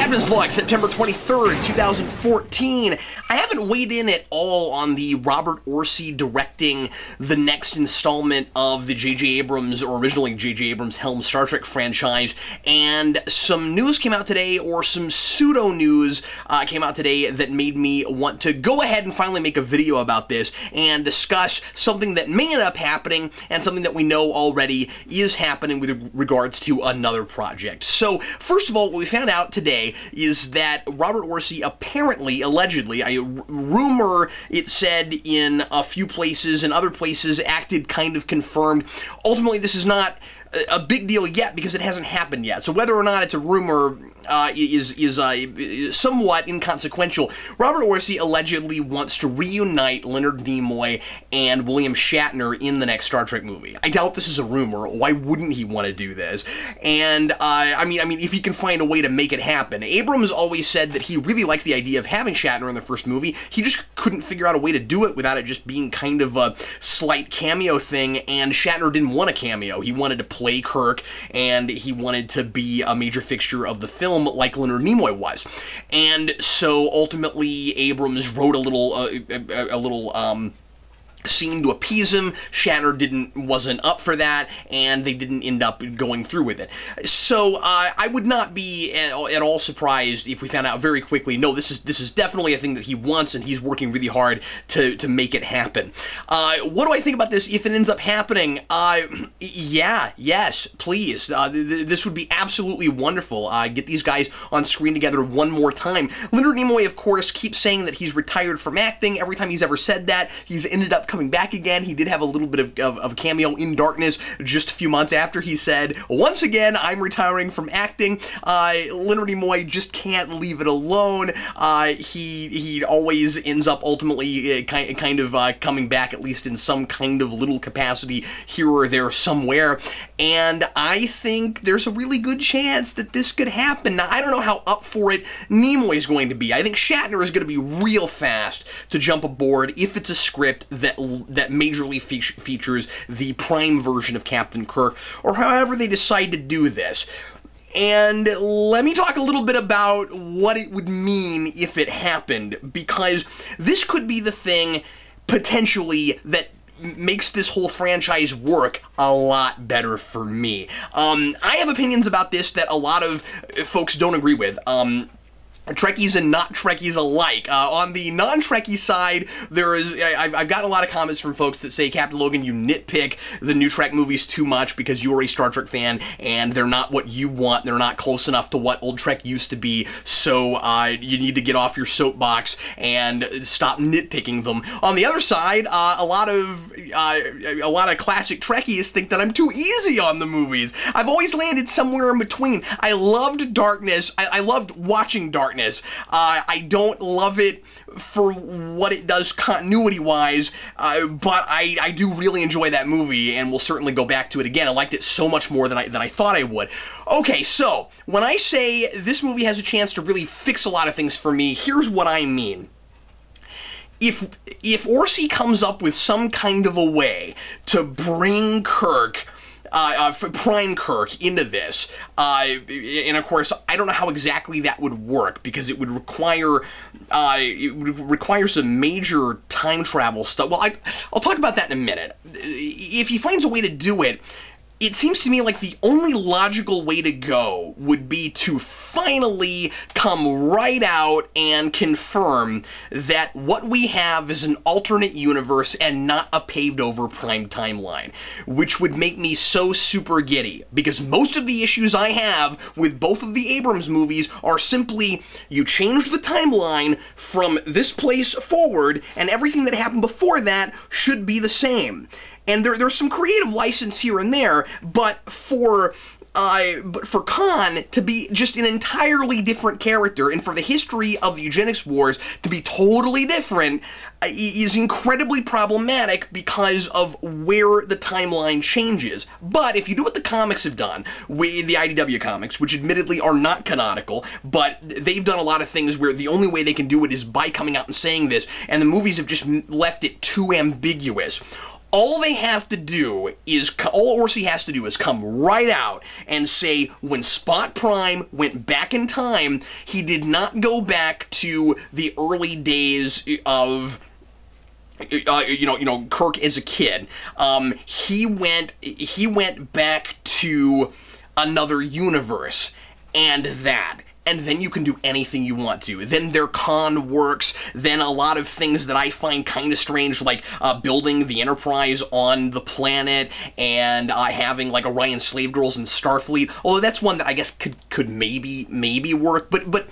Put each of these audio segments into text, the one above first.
Captain's Log, September 23rd, 2014. I haven't weighed in at all on the Robert Orci directing the next installment of the J.J. Abrams, or originally J.J. Abrams' helmed Star Trek franchise, and some news came out today, or some pseudo-news came out today that made me want to go ahead and finally make a video about this and discuss something that may end up happening and something that we know already is happening with regards to another project. So, first of all, what we found out today is that Robert Orci apparently, allegedly, a rumor it said in a few places and other places acted kind of confirmed. Ultimately, this is not a big deal yet because it hasn't happened yet. So whether or not it's a rumor is somewhat inconsequential. Robert Orci allegedly wants to reunite Leonard Nimoy and William Shatner in the next Star Trek movie. I doubt this is a rumor. Why wouldn't he want to do this? And I mean, if he can find a way to make it happen. Abrams always said that he really liked the idea of having Shatner in the first movie. He just couldn't figure out a way to do it without it just being kind of a slight cameo thing. And Shatner didn't want a cameo. He wanted to play Kirk, and he wanted to be a major fixture of the film like Leonard Nimoy was. And so ultimately Abrams wrote a little scene to appease him. Shatner wasn't up for that, and they didn't end up going through with it. So I would not be at all surprised if we found out very quickly, no, this is definitely a thing that he wants, and he's working really hard to make it happen. What do I think about this if it ends up happening? Yes, please. This would be absolutely wonderful. Get these guys on screen together one more time. Leonard Nimoy, of course, keeps saying that he's retired from acting. Every time he's ever said that, he's ended up coming back again. He did have a little bit of a cameo in Darkness just a few months after he said, once again, I'm retiring from acting. Leonard Nimoy just can't leave it alone. He always ends up ultimately kind of coming back, at least in some kind of little capacity here or there somewhere. And I think there's a really good chance that this could happen. Now, I don't know how up for it Nimoy is going to be. I think Shatner is going to be real fast to jump aboard if it's a script that majorly features the Prime version of Captain Kirk, or however they decide to do this. And let me talk a little bit about what it would mean if it happened, because this could be the thing, potentially, that makes this whole franchise work a lot better for me. I have opinions about this that a lot of folks don't agree with. Trekkies and not Trekkies alike. On the non-Trekkie side, I've gotten a lot of comments from folks that say, Captain Logan, you nitpick the new Trek movies too much because you're a Star Trek fan and they're not what you want. They're not close enough to what old Trek used to be, so you need to get off your soapbox and stop nitpicking them. On the other side, a lot of classic Trekkies think that I'm too easy on the movies. I've always landed somewhere in between. I loved Darkness. I loved watching Darkness. I don't love it for what it does continuity-wise, but I do really enjoy that movie, and will certainly go back to it again. I liked it so much more than I thought I would. Okay, so, when I say this movie has a chance to really fix a lot of things for me, here's what I mean. If Orci comes up with some kind of a way to bring Kirk, Prime Kirk into this, and of course, I don't know how exactly that would work, because it would require some major time travel stuff. Well, I'll talk about that in a minute. If he finds a way to do it, it seems to me like the only logical way to go would be to finally come right out and confirm that what we have is an alternate universe and not a paved-over Prime timeline, which would make me so super giddy, because most of the issues I have with both of the Abrams movies are simply, you changed the timeline from this place forward, and everything that happened before that should be the same. And there's some creative license here and there, but for Khan to be just an entirely different character, and for the history of the eugenics wars to be totally different, is incredibly problematic because of where the timeline changes. But if you do what the comics have done, with the IDW comics, which admittedly are not canonical, but they've done a lot of things where the only way they can do it is by coming out and saying this, and the movies have just left it too ambiguous. all they have to do is, all Orci has to do is come right out and say, when Spock Prime went back in time, he did not go back to the early days of Kirk as a kid. He went back to another universe, and then you can do anything you want to. Then their con works. Then a lot of things that I find kind of strange, like building the Enterprise on the planet and having like Orion slave girls and Starfleet. Although that's one that I guess could maybe work. But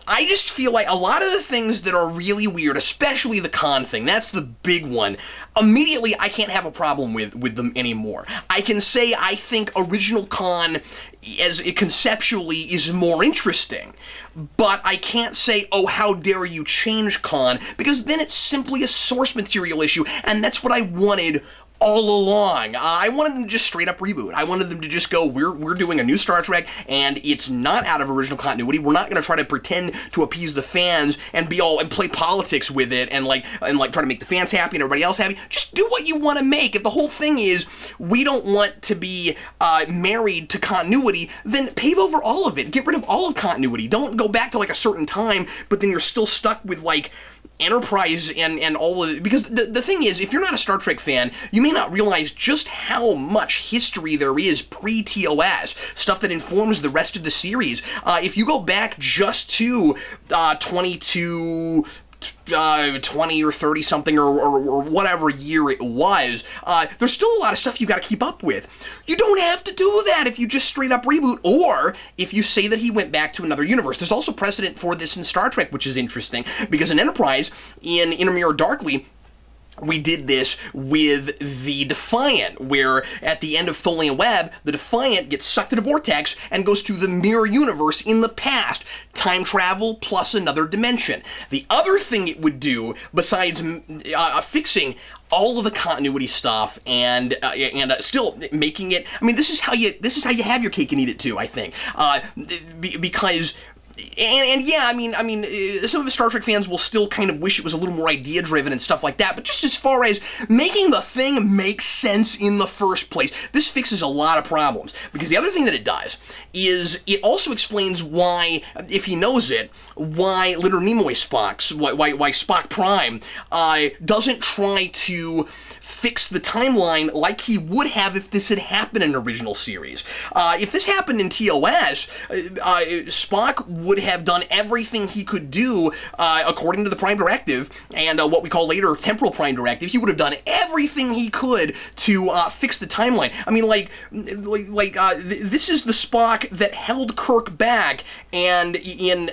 I just feel like a lot of the things that are really weird, especially the con thing, that's the big one, immediately I can't have a problem with them anymore. I can say I think original con, as it conceptually, is more interesting, but I can't say, oh, how dare you change con, because then it's simply a source material issue, and that's what I wanted all along. I wanted them to just straight up reboot. I wanted them to just go, we're doing a new Star Trek, and it's not out of original continuity. We're not going to try to pretend to appease the fans and play politics with it and try to make the fans happy and everybody else happy. Just do what you want to make. If the whole thing is we don't want to be married to continuity, then pave over all of it. Get rid of all of continuity. Don't go back to like a certain time, but then you're still stuck with like Enterprise and all of it. Because the thing is, if you're not a Star Trek fan, you may not realize just how much history there is pre-TOS, stuff that informs the rest of the series. If you go back just to 20 or 30 something or whatever year it was, there's still a lot of stuff you got to keep up with. You don't have to do that if you just straight up reboot, or if you say that he went back to another universe. There's also precedent for this in Star Trek, which is interesting, because in Enterprise, in Inner Darkly, we did this with the Defiant, where at the end of Tholian Web, the Defiant gets sucked in a vortex and goes to the mirror universe in the past. Time travel plus another dimension. The other thing it would do, besides fixing all of the continuity stuff and still making it, I mean, this is how you have your cake and eat it too, I think, because. And yeah, I mean, some of the Star Trek fans will still kind of wish it was a little more idea-driven and stuff like that, but just as far as making the thing make sense in the first place, this fixes a lot of problems. Because the other thing that it does is it also explains why, if he knows it, why Leonard Nimoy why Spock Prime doesn't try to fix the timeline like he would have if this had happened in an original series. If this happened in TOS, Spock would have done everything he could do according to the Prime Directive, and what we call later Temporal Prime Directive. He would have done everything he could to fix the timeline. I mean, this is the Spock that held Kirk back, and Sitting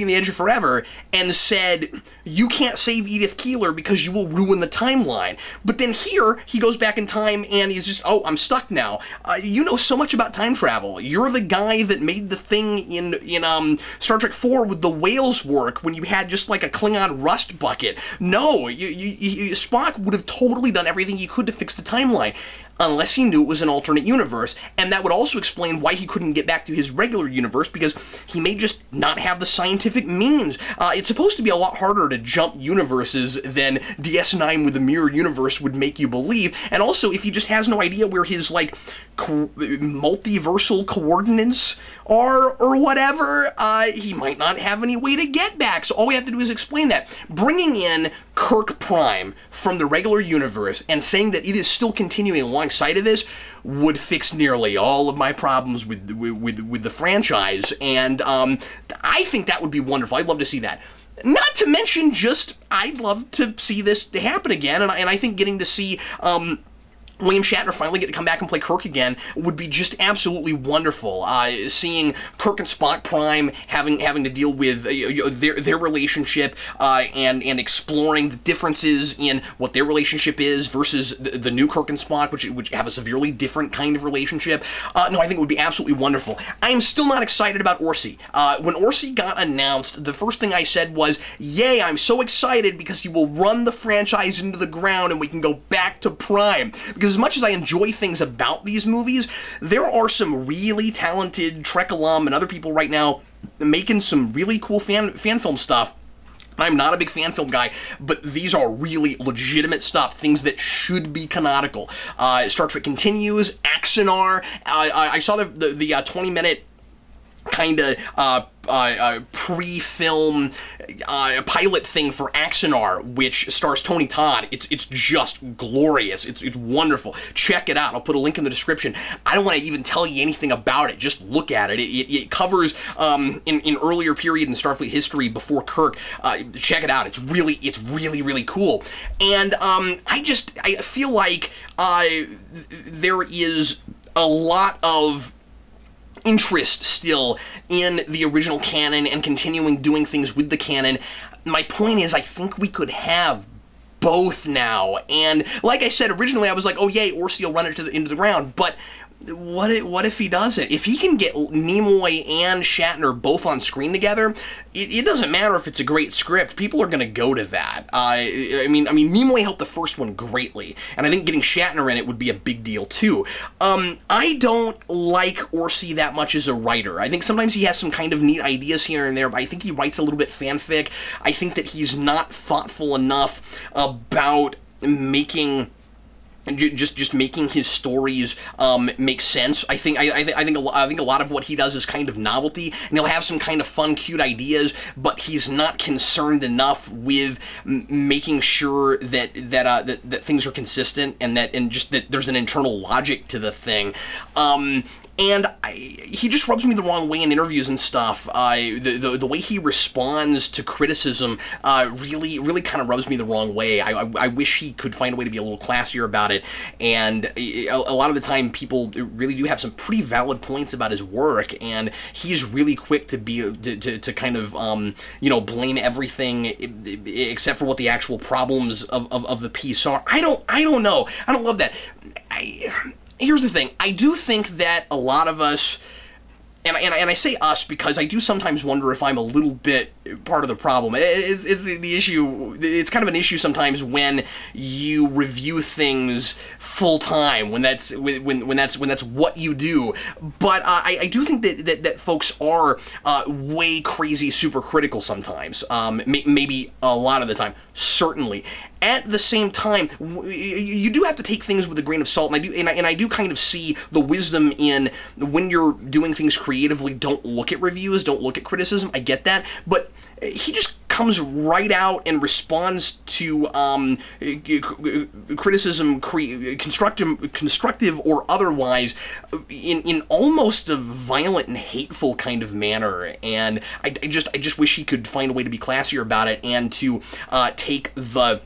on the Edge of Forever, and said, you can't save Edith Keeler because you will ruin the timeline. But then here, he goes back in time and he's just, oh, I'm stuck now. You know so much about time travel. You're the guy that made the thing in Star Trek 4 with the whales work when you had just like a Klingon rust bucket. No, Spock would have totally done everything he could to fix the timeline, unless he knew it was an alternate universe, and that would also explain why he couldn't get back to his regular universe, because he may just not have the scientific means. It's supposed to be a lot harder to jump universes than DS9 with the mirror universe would make you believe, and also if he just has no idea where his, like, multiversal coordinates are, or whatever, he might not have any way to get back, so all we have to do is explain that. Bringing in Kirk Prime from the regular universe and saying that it is still continuing alongside of this would fix nearly all of my problems with the franchise, and I think that would be wonderful. I'd love to see that. Not to mention, just, I'd love to see this happen again, and I think getting to see William Shatner finally get to come back and play Kirk again would be just absolutely wonderful. Seeing Kirk and Spock Prime having to deal with their relationship and exploring the differences in what their relationship is versus the new Kirk and Spock, which have a severely different kind of relationship. No, I think it would be absolutely wonderful. I am still not excited about Orci. When Orci got announced, the first thing I said was, yay, I'm so excited because he will run the franchise into the ground and we can go back to Prime. Because as much as I enjoy things about these movies, there are some really talented Trek alum and other people right now making some really cool fan film stuff I'm not a big fan film guy, but these are really legitimate stuff, things that should be canonical. Star Trek Continues, Axanar. I saw the 20-minute kind of pre-film pilot thing for Axanar, which stars Tony Todd. It's just glorious. It's wonderful. Check it out. I'll put a link in the description. I don't want to even tell you anything about it. Just look at it. It covers in earlier period in Starfleet history before Kirk. Check it out. It's really cool. And I feel like there is a lot of interest still in the original canon and continuing doing things with the canon. My point is, I think we could have both now. And like I said, originally I was like, oh yay, Orci will run it into the ground, but what if he doesn't? If he can get Nimoy and Shatner both on screen together, it doesn't matter if it's a great script. People are going to go to that. I mean, Nimoy helped the first one greatly, and I think getting Shatner in it would be a big deal too. I don't like Orci that much as a writer. I think sometimes he has some kind of neat ideas here and there, but I think he writes a little bit fanfic. I think that he's not thoughtful enough about making making his stories make sense. I think a lot of what he does is kind of novelty, and he'll have some kind of fun, cute ideas, but he's not concerned enough with making sure that things are consistent and that there's an internal logic to the thing. And he just rubs me the wrong way in interviews and stuff. The way he responds to criticism really kind of rubs me the wrong way. I wish he could find a way to be a little classier about it. And a lot of the time, people really do have some pretty valid points about his work, and he's really quick to kind of blame everything except for what the actual problems of the piece are. I don't know. I don't love that. Here's the thing. I do think that a lot of us, and I say us because I do sometimes wonder if I'm a little bit part of the problem. It's the issue. It's kind of an issue sometimes when you review things full time, when that's what you do. But I do think that folks are way crazy, super critical sometimes. Maybe a lot of the time, certainly. At the same time, you do have to take things with a grain of salt, and I do kind of see the wisdom in when you're doing things creatively. Don't look at reviews, don't look at criticism. I get that, but he just comes right out and responds to criticism, constructive or otherwise, in almost a violent and hateful kind of manner. And I just wish he could find a way to be classier about it and to take the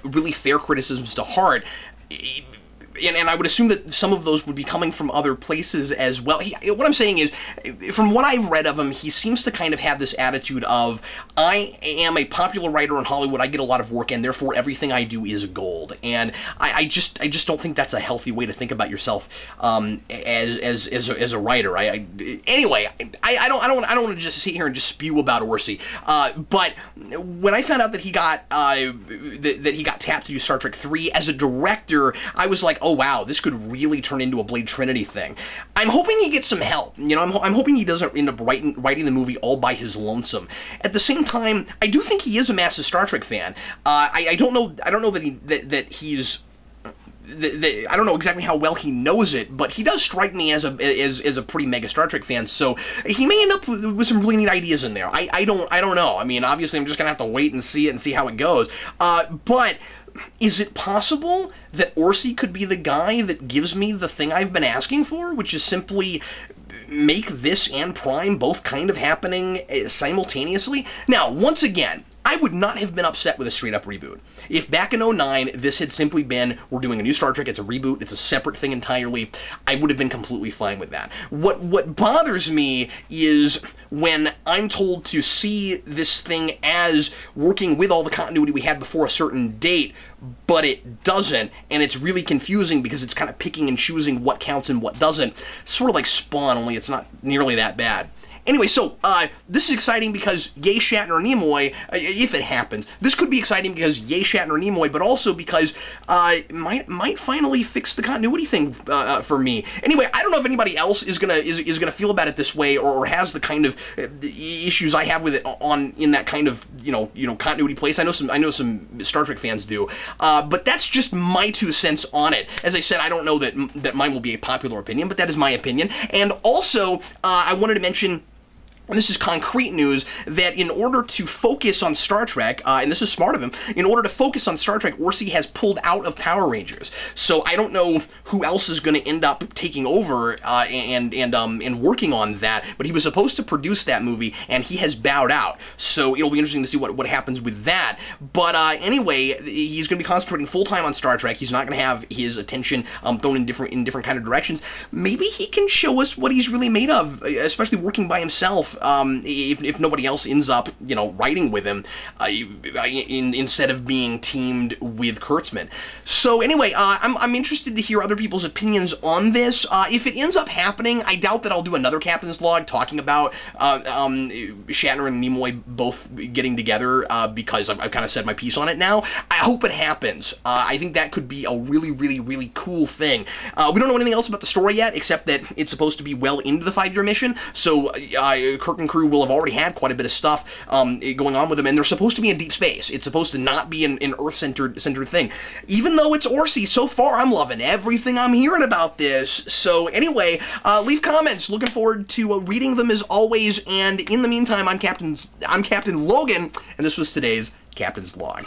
really fair criticisms to heart. And I would assume that some of those would be coming from other places as well. What I'm saying is, from what I've read of him, he seems to kind of have this attitude of, I am a popular writer in Hollywood, I get a lot of work, and therefore everything I do is gold. And I just don't think that's a healthy way to think about yourself as a writer. Anyway, I don't want to just sit here and just spew about Orci. But when I found out that he got tapped to do Star Trek 3 as a director, I was like, oh wow, this could really turn into a Blade Trinity thing. I'm hoping he gets some help. I'm hoping he doesn't end up writing the movie all by his lonesome. At the same time, I do think he is a massive Star Trek fan. I don't know that he's. I don't know exactly how well he knows it, but he does strike me as a pretty mega Star Trek fan. So he may end up with some really neat ideas in there. I don't know. I mean, obviously, I'm just gonna have to wait and see it and see how it goes. But is it possible that Orci could be the guy that gives me the thing I've been asking for, which is simply make this and Prime both kind of happening simultaneously? Now, once again, I would not have been upset with a straight-up reboot. If back in 2009, this had simply been, we're doing a new Star Trek, it's a reboot, it's a separate thing entirely, I would have been completely fine with that. What bothers me is when I'm told to see this thing as working with all the continuity we had before a certain date, but it doesn't, and it's really confusing because it's kind of picking and choosing what counts and what doesn't. Sort of like Spawn, only it's not nearly that bad. Anyway, so, this is exciting because yay Shatner and Nimoy, if it happens. This could be exciting because yay Shatner and Nimoy, but also because, it might finally fix the continuity thing, for me. Anyway, I don't know if anybody else is gonna feel about it this way, or has the kind of issues I have with it in that kind of, you know, continuity place. I know some Star Trek fans do, but that's just my 2 cents on it. As I said, I don't know that mine will be a popular opinion, but that is my opinion. And also, I wanted to mention, and this is concrete news, that in order to focus on Star Trek, and this is smart of him, in order to focus on Star Trek, Orci has pulled out of Power Rangers. So I don't know who else is going to end up taking over and working on that, but he was supposed to produce that movie, and he has bowed out. So it'll be interesting to see what happens with that. But anyway, he's going to be concentrating full-time on Star Trek. He's not going to have his attention thrown in different kind of directions. Maybe he can show us what he's really made of, especially working by himself. If nobody else ends up, you know, writing with him, instead of being teamed with Kurtzman. So anyway, I'm interested to hear other people's opinions on this. If it ends up happening, I doubt that I'll do another Captain's Log talking about Shatner and Nimoy both getting together, because I've kind of said my piece on it now. I hope it happens. I think that could be a really cool thing. We don't know anything else about the story yet, except that it's supposed to be well into the 5-year mission, so Kirk and crew will have already had quite a bit of stuff going on with them, and they're supposed to be in deep space. It's supposed to not be an Earth-centered thing. Even though it's Orci, so far I'm loving everything I'm hearing about this. So anyway, leave comments. Looking forward to reading them as always, and in the meantime, I'm Captain Logan, and this was today's Captain's Log.